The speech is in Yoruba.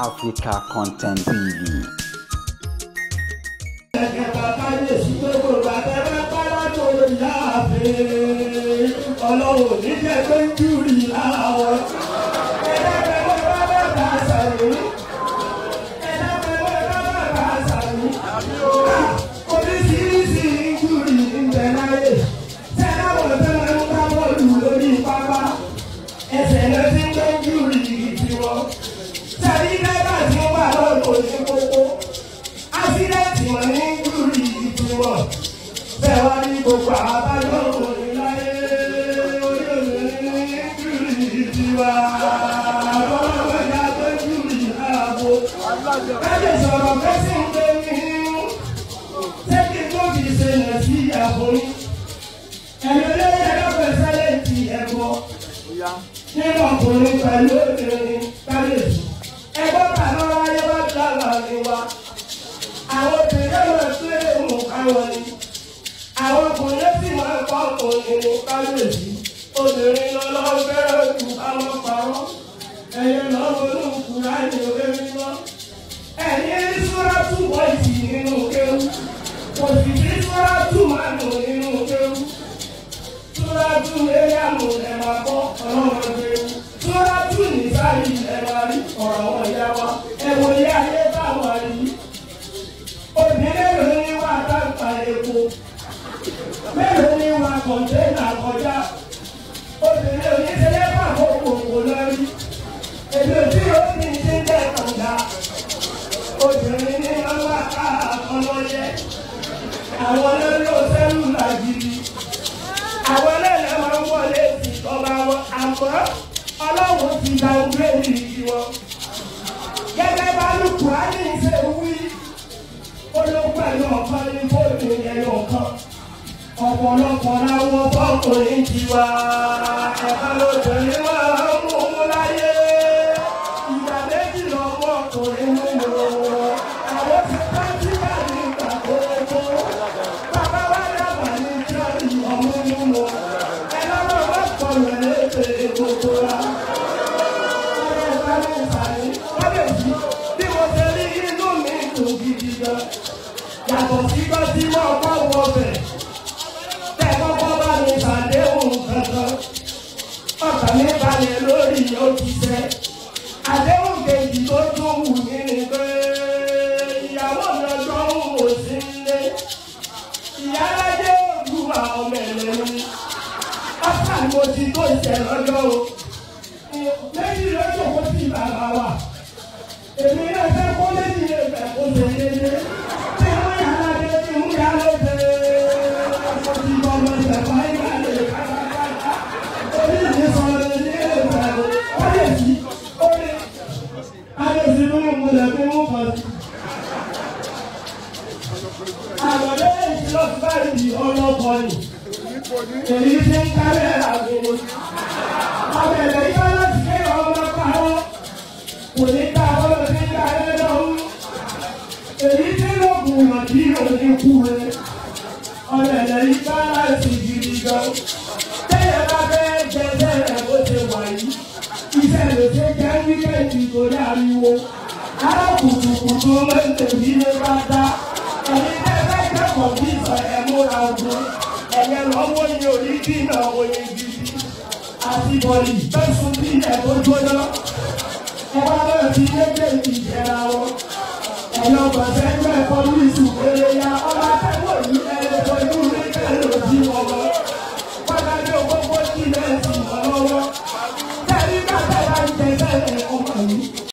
Africa Content TV. Ọlọ́run ní jẹ́ pé ń júrì láwọn. Oríṣiríṣi júrì ń bẹ láyé. Sẹ́dáwọ̀ tẹ́lẹ̀ ń bá bọ́ọ̀lù lórí pápá. Ẹsẹ̀ lọ sí ń gbé júrì tiwọn. Sẹ́rí dẹ́gbà tí ó wà lọ́dọ̀ ní kókó. Ásídẹ̀tì wọn ní júrì tiwọn. Bẹ́ẹ̀ wá ní gbogbo àbájọ́ òní láyé. Kájé sọ̀rọ̀ kẹ́sì ń gbé mi ṣéèkì tó fi ṣẹlẹ̀ sí àbórí. Ẹ̀mí olóyè ẹ̀dọ́gbẹ̀ sẹ́lẹ̀ ti ẹ̀kọ́ nínú ọkùnrin pẹ̀lú obìnrin kábíyèsí. Ẹgbọ́n bàbá wáyé wá dábàá ní wa. Àwọn obìnrin lọ sí èèmù káwọn ni. Àwọn ọkùnrin sì máa ń kọ́ ọkùnrin ní kábíyèsí. Obìnrin lọ́lọ́ fẹ́ràn ju àwọn parọ́. Ẹ̀yẹ lọ́wọ́ olùkúra ní òwe mímọ́. Ẹ̀yin sọ́ra túbọ̀ ìsì nínú kéwú. Kò sì sí sọ́ra túmọ̀ nù nínú kéwú. Sọ́ra tún eré àmọ̀ ẹ̀ máa kọ́ ọlọ́run kéwú. Sọ́ra tún nìsáyì ẹ̀ máa rí ọ̀rọ̀ wọn yá wa. Ẹ̀wọ̀n ilé ayé táwọn rí. Obìnrin mélòó ní wà dáńtà epo? Mélòó ní wà kọ̀ǹténà kọjá? Obìnrin oníṣẹ́lẹ̀ pàbó kòkò lórí. Èmi ò tí ó ní ní jẹ́ kànga. Obìnrin ní ọlá àkọlọ́yẹ. Àwọn lórí òṣèlú làgìrì. Àwọn lẹ́lẹ̀ máa ń wọlé sí ọba wọn. Àmọ́ Ọlọ́run ti gba ògbé ìrì wọn. Gẹ́gẹ́ bá lùkù á ní ìṣe wí. Olóògbé ẹ̀yọ̀ ọ̀kan ní fóònù ẹ̀yọ̀ ọ̀kan. Ọ̀pọ̀lọpọ̀ láwọn fọ́kùnrin ti wá. Ẹ̀ka lóbìnrin máa ń mú láyé. Ìgbà méjì lọ́wọ́ ọkùnrin nínú wọn. Àwọn ti bá tí wà ní ìgbà gbogbo. Bàbá wa dábàá ní tíọ́rì ọmọ nínú. Ẹlọ́rọ̀ bá kọ̀ọ̀rọ̀ léde gbogbo wa. Ọ̀rẹ́ ìgbà mi sàrí. Wọ́n lè jí bí mo ṣe rí inú mi dùn gidi gan. Yàtọ̀ sí bá tí wọ́n kọ́ wọ bẹ̀. Ọkàn mi balẹ̀ lórí òkìṣẹ́. Àdéhùn kejì tó tún wù mí ni pé ìyàwó mi ọjọ́ ń wò sí ilé. Ìyálájé òdu àwọn mẹ̀lẹ́ mi. Ọkàn mo ti tó ìṣẹ̀ lọ́jọ́ o. Méjì lọ́jọ́ kó sí bàbá wa. Èmi náà fẹ́ kó méjì lè fẹ́ kó ṣe yéyé. Tí mú ìyálájé tí mú ìyálóde. Ọkọ̀ ti bọ̀ ọmọ ìjẹ̀fà ìgbàlè kárakára. Orí ìdí sọ̀rọ̀ ní ẹ̀rọ ọ̀rẹ́sì orí adéṣì nínú ìmúlẹ̀ fún mú kan sí. Àgbàdo èyí lọ sí báyìí ọlọ́pọ̀ ni. Èyí tí ń kárẹ̀ àgbèrè. Àbẹ̀lẹ̀ yíyá láti ké ọmọ parọ́. Kò ní ká ọlọ́ sí kárẹ̀ lọ́wọ́. Èyí tí lóògùn ìrọ̀lì òní kú rẹ̀. Ọ̀bẹ̀lẹ̀ yíyá láti gidi gan. Tẹ́lẹ̀ bá fẹ́ jẹ́jẹ́ rẹ̀ bó ṣe wà yìí. Iṣẹ́ ló ṣe jẹ́ wíkẹ́ǹdì torí ariwo. Arákùtùkùtù ló ń tèmi ní bàtà. Ẹ̀yin tẹ́lẹ̀ kẹ́kọ̀ọ́ bí sọ ẹ̀ múra ogun. Ẹ̀yẹ lọ́wọ́ ni orí dínà oyin gidi. Àti bọ̀lì fẹ́sùn bí ẹ̀ tó gbóná. Ẹ bá bẹ̀rẹ̀ sí méjèèjì ìjẹra wọn. Ẹ̀yọ́ gbọ̀nsẹ̀ ń gbẹ̀ pọ́lísù péré ya ọlá.